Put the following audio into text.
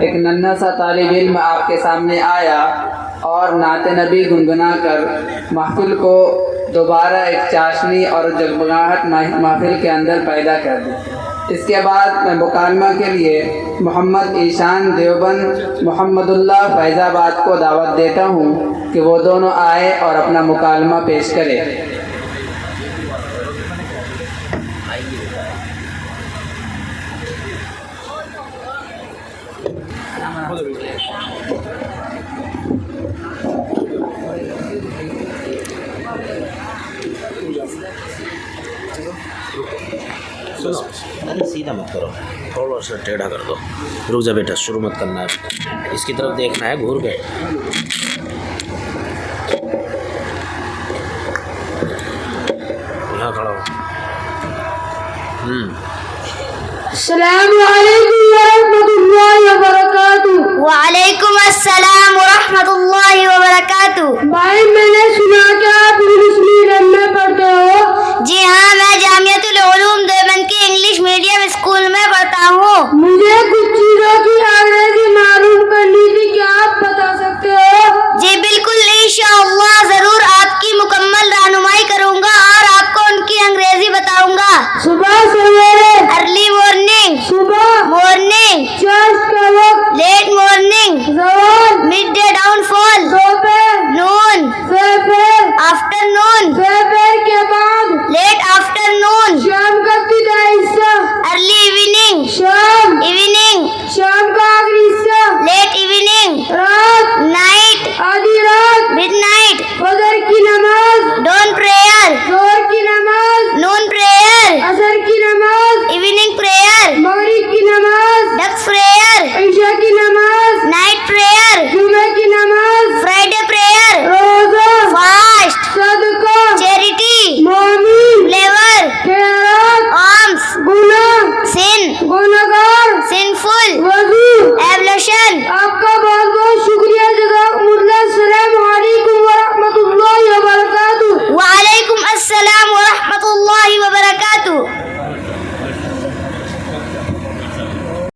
एक नन्हा सा तालिब इल्म आपके सामने आया और नाते नबी गुनगुना कर महफिल को दोबारा एक चाशनी और जगमगाहट महफिल के अंदर पैदा कर दी। इसके बाद मैं मुकालमा के लिए मोहम्मद ईशान देवबंद मोहम्मदुल्लाह फैज़ाबाद को दावत देता हूँ कि वो दोनों आए और अपना मुकालमा पेश करें। अरे सीधा मत करो, थोड़ा सा टेढ़ा कर दो। रुक जा बेटा, शुरू मत करना है, इसकी तरफ देखना है, घूर गए। यहाँ खड़ा हो। अस्सलामु अलैकुम वरहमतुल्लाहि वबरकातुहू। वालेकुम अस्सलाम वरहमतुल्लाहि वबरकातुहू। भाई मैंने सुना कि आप इंग्लिश मीडियम में पढ़ते हो। जी हाँ, मैं जामियातुल उलूम देवबंद के इंग्लिश मीडियम स्कूल में पढ़ता हूँ। मुझे कुछ चीजों की अंग्रेजी मालूम करनी थी, क्या आप बता सकते हो? जी बिल्कुल, इंशाअल्लाह जरूर आपकी मुकम्मल रहनुमाई करूँगा और आपको उनकी अंग्रेजी बताऊँगा। सुबह सवेरे, अर्ली मॉर्निंग, सुबह मॉर्निंग, चर्च का वक्त, लेट मॉर्निंग, जवान, मिड डे डाउनफॉल, दोपहर, नून, दोपहर, आफ्टरनून, दोपहर के